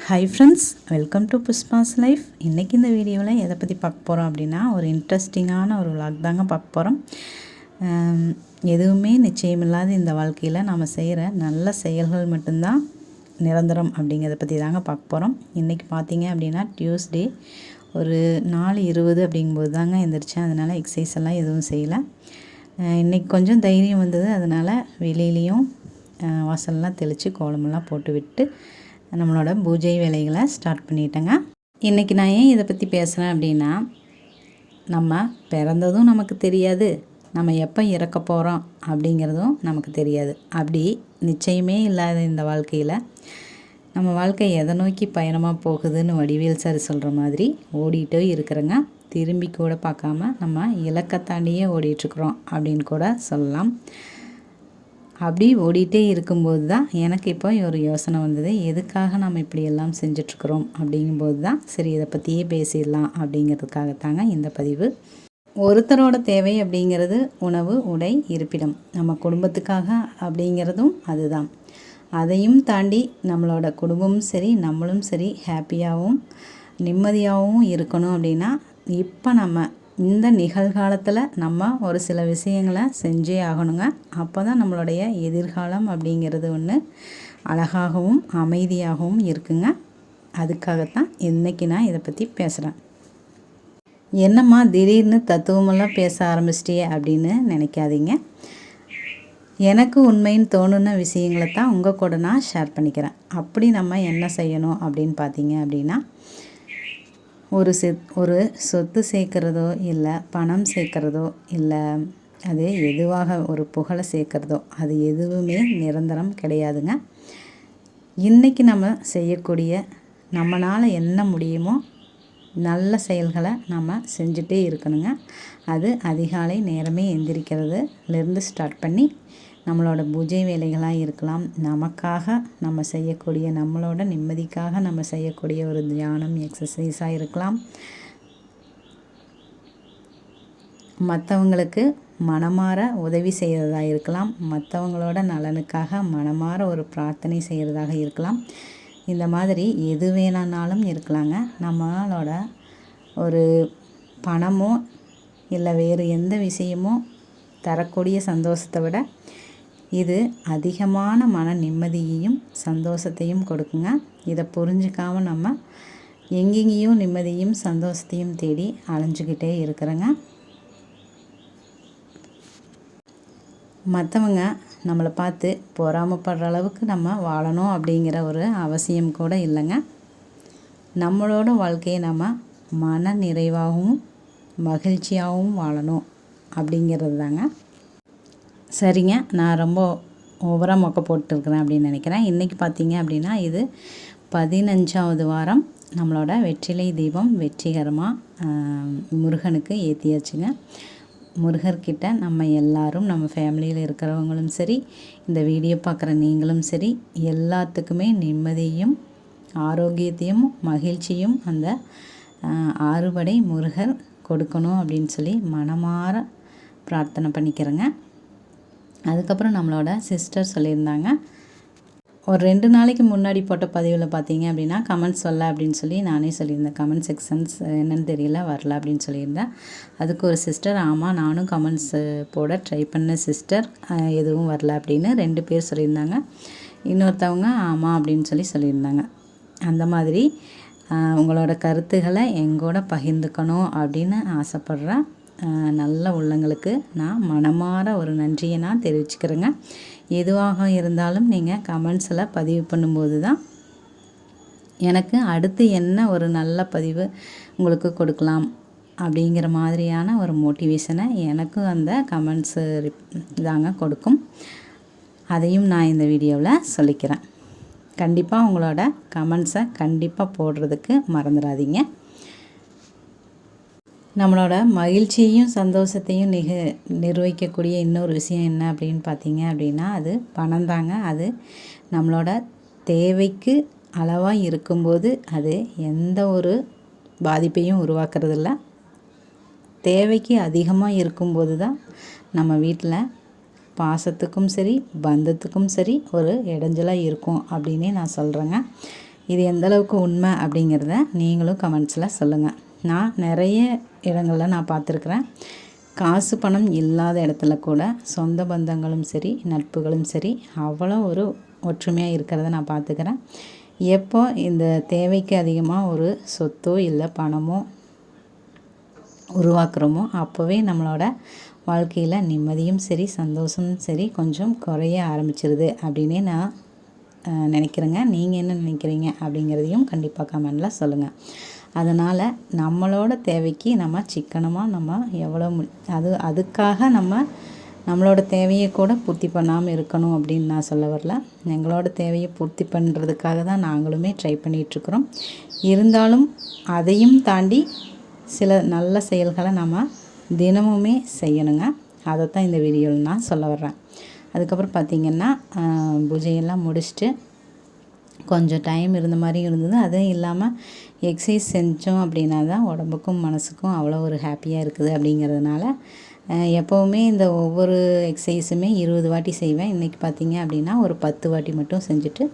Hi friends, welcome to Pushpa's life. இன்றைக்கி இந்த வீடியோவில் எதை பற்றி பார்க்க போகிறோம் அப்படின்னா, ஒரு இன்ட்ரெஸ்டிங்கான ஒரு விளாக் தாங்க பார்க்க போகிறோம். எதுவுமே நிச்சயமில்லாத இந்த வாழ்க்கையில் நாம் செய்கிற நல்ல செயல்கள் மட்டும்தான் நிரந்தரம் அப்படிங்கிறத பற்றி தாங்க பார்க்க போகிறோம். இன்றைக்கி பார்த்தீங்க அப்படின்னா டியூஸ்டே ஒரு 4:20 அப்படிங்கும்போது தாங்க எழுந்திரிச்சேன். அதனால் எக்ஸசைஸ் எல்லாம் எதுவும் செய்யலை. இன்றைக்கி கொஞ்சம் தைரியம் வந்தது. அதனால் வெளியிலையும் வாசல்லாம் தெளித்து கோலமெல்லாம் போட்டு விட்டு நம்மளோட பூஜை வேலைகளை ஸ்டார்ட் பண்ணிட்டேங்க. இன்றைக்கி நான் ஏன் இதை பற்றி பேசுகிறேன் அப்படின்னா, நம்ம பிறந்ததும் நமக்கு தெரியாது, நம்ம எப்போ இறக்க போகிறோம் அப்படிங்கிறதும் நமக்கு தெரியாது. அப்படி நிச்சயமே இல்லாத இந்த வாழ்க்கையில் நம்ம வாழ்க்கை எதை நோக்கி பயணமாக போகுதுன்னு வடிவேல் சார் சொல்கிற மாதிரி ஓடிட்டே இருக்கிறோங்க. திரும்பி கூட பார்க்காம நம்ம இலக்கை தாண்டியே ஓடிட்டுருக்குறோம் அப்படின்னு கூட சொல்லலாம். அப்படி ஓடிட்டே இருக்கும்போது தான் எனக்கு இப்போ ஒரு யோசனை வந்தது. எதுக்காக நம்ம இப்படியெல்லாம் செஞ்சிட்ருக்குறோம் அப்படிங்கும்போது தான் சரி இதை பற்றியே பேசிடலாம் அப்படிங்கிறதுக்காகத்தாங்க இந்த பதிவு. ஒருத்தரோட தேவை அப்படிங்கிறது உணவு, உடை, இருப்பிடம். நம்ம குடும்பத்துக்காக அப்படிங்கிறதும் அதுதான். அதையும் தாண்டி நம்மளோட குடும்பமும் சரி, நம்மளும் சரி ஹாப்பியாகவும் நிம்மதியாகவும் இருக்கணும் அப்படின்னா இப்போ நம்ம இந்த நிகழ்காலத்தில் நம்ம ஒரு சில விஷயங்களை செஞ்சே ஆகணுங்க. அப்போ தான் நம்மளுடைய எதிர்காலம் அப்படிங்கிறது ஒன்று அழகாகவும் அமைதியாகவும் இருக்குங்க. அதுக்காகத்தான் இன்றைக்கி நான் இதை பற்றி பேசுகிறேன். என்னம்மா திடீர்னு தத்துவமெல்லாம் பேச ஆரம்பிச்சிட்டியே அப்படின்னு நினைக்காதீங்க. எனக்கு உண்மைன்னு தோணுன விஷயங்களை தான் உங்கள் கூட நான் ஷேர் பண்ணிக்கிறேன். அப்படி நம்ம என்ன செய்யணும் அப்படின்னு பார்த்தீங்க அப்படின்னா, ஒரு சொத்து சேர்க்குறதோ இல்லை பணம் சேர்க்குறதோ இல்லை அது எதுவாக ஒரு புகழை சேர்க்குறதோ அது எதுவுமே நிரந்தரம் கிடையாதுங்க. இன்றைக்கி நம்ம செய்யக்கூடிய நம்மளால் என்ன முடியுமோ நல்ல செயல்களை நம்ம செஞ்சுட்டே இருக்கணுங்க. அது அதிகாலை நேரமே எந்திரிக்கிறதுலேருந்து ஸ்டார்ட் பண்ணி நம்மளோட பூஜை வேலைகளாக இருக்கலாம், நமக்காக நம்ம செய்யக்கூடிய நம்மளோட நிம்மதிக்காக நம்ம செய்யக்கூடிய ஒரு தியானம் எக்ஸசைஸாக இருக்கலாம், மற்றவங்களுக்கு மனமாற உதவி செய்கிறதாக இருக்கலாம், மற்றவங்களோட நலனுக்காக மனமாற ஒரு பிரார்த்தனை செய்கிறதாக இருக்கலாம். இந்த மாதிரி எது வேணாலும் இருக்கலாங்க. நம்மளோட ஒரு பணமோ இல்லை வேறு எந்த விஷயமோ தரக்கூடிய சந்தோஷத்தை விட இது அதிகமான மன நிம்மதியையும் சந்தோஷத்தையும் கொடுக்குங்க. இதை புரிஞ்சிக்காமல் நம்ம எங்கெங்கேயும் நிம்மதியும் சந்தோஷத்தையும் தேடி அலைஞ்சிக்கிட்டே இருக்கிறோங்க. மற்றவங்க நம்மளை பார்த்து பொறாமப்படுற அளவுக்கு நம்ம வாழணும் அப்படிங்கிற ஒரு அவசியம் கூட இல்லைங்க. நம்மளோட வாழ்க்கையை நம்ம மன நிறைவாகவும் மகிழ்ச்சியாகவும் வாழணும் அப்படிங்கிறது தாங்க. சரிங்க, நான் ரொம்ப ஓவராக மொக்க போட்டுருக்குறேன் அப்படின்னு நினைக்கிறேன். இன்றைக்கி பார்த்தீங்க அப்படின்னா இது 15வது வாரம் நம்மளோட வெற்றிலை தீபம் வெற்றிகரமாக முருகனுக்கு ஏற்றியாச்சுங்க. முருகர்கிட்ட நம்ம எல்லாரும் நம்ம ஃபேமிலியில் இருக்கிறவங்களும் சரி, இந்த வீடியோ பார்க்குற நீங்களும் சரி, எல்லாத்துக்குமே நிம்மதியும் ஆரோக்கியத்தையும் மகிழ்ச்சியும் அந்த ஆறுபடை முருகர் கொடுக்கணும் அப்படின்னு சொல்லி மனமாற பிரார்த்தனை பண்ணிக்கிறேங்க. அதுக்கப்புறம் நம்மளோட சிஸ்டர் சொல்லியிருந்தாங்க, ஒரு 2 நாளைக்கு முன்னாடி போட்ட பதிவில் பார்த்தீங்க அப்படின்னா கமெண்ட்ஸ் வரல அப்படின்னு சொல்லி நானே சொல்லியிருந்தேன். கமெண்ட் செக்ஷன்ஸ் என்னென்னு தெரியல, வரல அப்படின்னு சொல்லியிருந்தேன். அதுக்கு ஒரு சிஸ்டர், ஆமாம் நானும் கமெண்ட்ஸ் போட ட்ரை பண்ண சிஸ்டர், எதுவும் வரல அப்படின்னு 2 பேர் சொல்லியிருந்தாங்க. இன்னொருத்தவங்க ஆமாம் அப்படின்னு சொல்லியிருந்தாங்க. அந்த மாதிரி உங்களோட கருத்துக்களை எங்கூட பகிர்ந்துக்கணும் அப்படின்னு ஆசைப்பட்றேன் நல்ல உள்ளங்களுக்கு நான் மனமாற ஒரு நன்றியை நான் தெரிவிச்சுக்கிறேங்க. எதுவாக இருந்தாலும் நீங்கள் கமெண்ட்ஸில் பதிவு பண்ணும்போது தான் எனக்கு அடுத்து என்ன ஒரு நல்ல பதிவு உங்களுக்கு கொடுக்கலாம் அப்படிங்கிற மாதிரியான ஒரு மோட்டிவேஷனை எனக்கும் அந்த கமெண்ட்ஸு தாங்க கொடுக்கும். அதையும் நான் இந்த வீடியோவில் சொல்லிக்கிறேன். கண்டிப்பாக உங்களோட கமெண்ட்ஸை கண்டிப்பாக போடுறதுக்கு மறந்துடாதீங்க. நம்மளோட மகிழ்ச்சியையும் சந்தோஷத்தையும் நிர்வகிக்கக்கூடிய இன்னொரு விஷயம் என்ன அப்படின்னு பார்த்தீங்க அப்படின்னா அது பணம் தாங்க. அது நம்மளோட தேவைக்கு அளவாக இருக்கும்போது அது எந்த ஒரு பாதிப்பையும் உருவாக்குறதில்ல. தேவைக்கு அதிகமாக இருக்கும்போது தான் நம்ம வீட்டில் பாசத்துக்கும் சரி பந்தத்துக்கும் சரி ஒரு இடைஞ்சலாக இருக்கும் அப்படின்னே நான் சொல்கிறேங்க. இது எந்தளவுக்கு உண்மை அப்படிங்கிறத நீங்களும் கமெண்ட்ஸில் சொல்லுங்கள். நான் நிறைய இடங்களில் நான் பார்த்துருக்குறேன். காசு பணம் இல்லாத இடத்துல கூட சொந்த பந்தங்களும் சரி நட்புகளும் சரி அவ்வளோ ஒரு ஒற்றுமையாக இருக்கிறத நான் பார்த்துக்கிறேன். எப்போ இந்த தேவைக்கு அதிகமாக ஒரு சொத்தோ இல்லை பணமோ உருவாக்குறோமோ அப்போவே நம்மளோட வாழ்க்கையில் நிம்மதியும் சரி சந்தோஷமும் சரி கொஞ்சம் குறைய ஆரம்பிச்சிருது அப்படின்னே நான் நினைக்கிறேங்க. நீங்கள் என்ன நினைக்கிறீங்க அப்படிங்கிறதையும் கண்டிப்பாக கமெண்டில் சொல்லுங்கள். அதனால் நம்மளோட தேவைக்கு நம்ம சிக்கனமாக நம்ம எவ்வளோ அதுக்காக நம்மளோட தேவையை கூட பூர்த்தி பண்ணாமல் இருக்கணும் அப்படின்னு நான் சொல்ல வரல. எங்களோட தேவையை பூர்த்தி பண்ணுறதுக்காக தான் நாங்களுமே ட்ரை பண்ணிகிட்ருக்குறோம். இருந்தாலும் அதையும் தாண்டி சில நல்ல செயல்களை நம்ம தினமுமே செய்யணுங்க. அதைத்தான் இந்த வீடியோவில் நான் சொல்ல வர்றேன். அதுக்கப்புறம் பார்த்திங்கன்னா பூஜையெல்லாம் முடிச்சுட்டு கொஞ்சம் டைம் இருந்த மாதிரியும் இருந்தது. அதுவும் இல்லாமல் எக்ஸசைஸ் செஞ்சோம் அப்படின்னா தான் உடம்புக்கும் மனசுக்கும் அவ்வளோ ஒரு ஹாப்பியாக இருக்குது. அப்படிங்கிறதுனால எப்போவுமே இந்த ஒவ்வொரு எக்ஸசைஸுமே 20 வாட்டி செய்வேன். இன்றைக்கி பார்த்திங்க அப்படின்னா ஒரு 10 வாட்டி மட்டும் செஞ்சுட்டு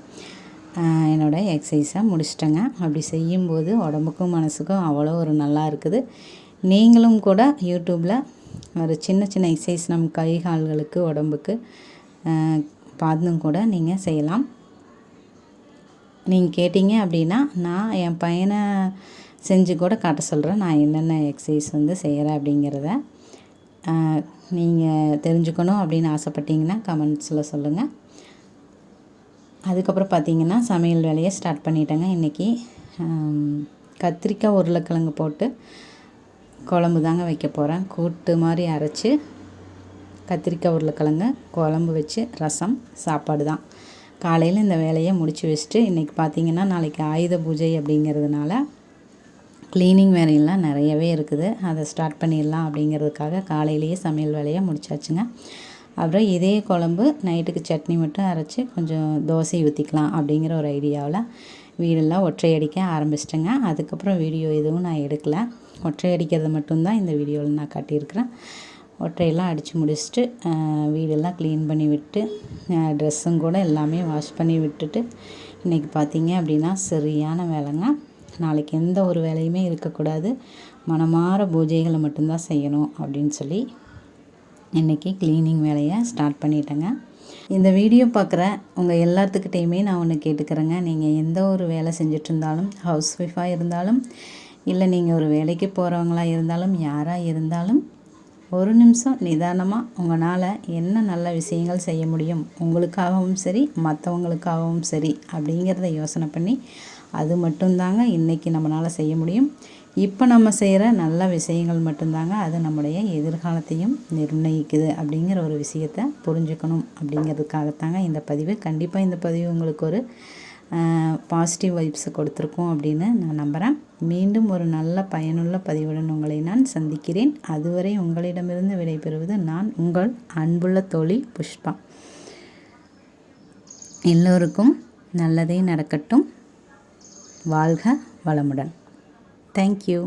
என்னோடய எக்ஸசைஸை முடிச்சிட்டேங்க. அப்படி செய்யும்போது உடம்புக்கும் மனசுக்கும் அவ்வளோ ஒரு நல்லா இருக்குது. நீங்களும் கூட யூடியூப்பில் ஒரு சின்ன சின்ன எக்ஸசைஸ் நம்ம கை கால்களுக்கு உடம்புக்கு பார்த்தும் கூட நீங்கள் செய்யலாம். நீங்கள் கேட்டிங்க அப்படின்னா நான் என் பையனை செஞ்சு கூட காட்ட சொல்கிறேன். நான் என்னென்ன எக்ஸசைஸ் செய்கிறேன் அப்படிங்கிறத நீங்கள் தெரிஞ்சுக்கணும் அப்படின்னு ஆசைப்பட்டீங்கன்னா கமெண்ட்ஸில் சொல்லுங்கள். அதுக்கப்புறம் பார்த்திங்கன்னா சமையல் வேலையை ஸ்டார்ட் பண்ணிட்டேங்க. இன்றைக்கி கத்திரிக்காய் உருளைக்கிழங்கு போட்டு குழம்பு தாங்க வைக்க போகிறேன். கூட்டு மாதிரி அரைச்சி கத்திரிக்காய் உருளைக்கிழங்கு குழம்பு வச்சு ரசம் சாப்பாடு தான். காலையில் இந்த வேலையை முடித்து வச்சுட்டு இன்றைக்கி பார்த்திங்கன்னா நாளைக்கு ஆயுத பூஜை அப்படிங்கிறதுனால க்ளீனிங் வேலையெல்லாம் நிறையவே இருக்குது. அதை ஸ்டார்ட் பண்ணிடலாம் அப்படிங்கிறதுக்காக காலையிலேயே சமையல் வேலையை முடிச்சாச்சுங்க. அப்புறம் இதே குழம்பு நைட்டுக்கு சட்னி மட்டும் அரைச்சி கொஞ்சம் தோசை ஊற்றிக்கலாம் அப்படிங்கிற ஒரு ஐடியாவில் வீடெல்லாம் ஒற்றை அடிக்க ஆரம்பிச்சிட்டேங்க. அதுக்கப்புறம் வீடியோ எதுவும் நான் எடுக்கலை. ஒற்றை அடிக்கிறது மட்டும்தான் இந்த வீடியோவில் நான் காட்டியிருக்கிறேன். ஒற்றையெல்லாம் அடித்து முடிச்சுட்டு வீடெல்லாம் க்ளீன் பண்ணி விட்டு ட்ரெஸ்ஸும் கூட எல்லாமே வாஷ் பண்ணி விட்டுட்டு இன்றைக்கி பார்த்திங்க அப்படின்னா சரியான வேலைங்க. நாளைக்கு எந்த ஒரு வேலையுமே இருக்கக்கூடாது, மனமார பூஜைகளை மட்டும்தான் செய்யணும் அப்படின்னு சொல்லி இன்றைக்கி க்ளீனிங் வேலையை ஸ்டார்ட் பண்ணிட்டேங்க. இந்த வீடியோ பார்க்குற உங்கள் எல்லாத்துக்கிட்டையுமே நான் ஒன்று கேட்டுக்கிறேங்க. நீங்கள் எந்த ஒரு வேலை செஞ்சுட்டு இருந்தாலும், ஹவுஸ் ஒய்ஃபாக இருந்தாலும் இல்லை நீங்கள் ஒரு வேலைக்கு போகிறவங்களாக இருந்தாலும் யாராக இருந்தாலும் ஒரு நிமிஷம் நிதானமாக உங்களால் என்ன நல்ல விஷயங்கள் செய்ய முடியும், உங்களுக்காகவும் சரி மற்றவங்களுக்காகவும் சரி அப்படிங்கிறத யோசனை பண்ணி அது மட்டும்தாங்க இன்றைக்கி நம்மளால் செய்ய முடியும். இப்போ நம்ம செய்கிற நல்ல விஷயங்கள் மட்டும்தாங்க அது நம்முடைய எதிர்காலத்தையும் நிர்ணயிக்குது அப்படிங்கிற ஒரு விஷயத்தை புரிஞ்சுக்கணும். அப்படிங்கிறதுக்காகத்தாங்க இந்த பதிவு. கண்டிப்பாக இந்த பதிவு உங்களுக்கு ஒரு பாசிட்டிவ் வைப்ஸை கொடுத்துருக்கோம் அப்படின்னு நான் நம்புகிறேன். மீண்டும் ஒரு நல்ல பயனுள்ள பதிவுடன் உங்களை நான் சந்திக்கிறேன். அதுவரை உங்களிடமிருந்து விடைபெறுவது நான் உங்கள் அன்புள்ள தோழி புஷ்பா. எல்லோருக்கும் நல்லதே நடக்கட்டும். வாழ்க வளமுடன். தேங்க்யூ.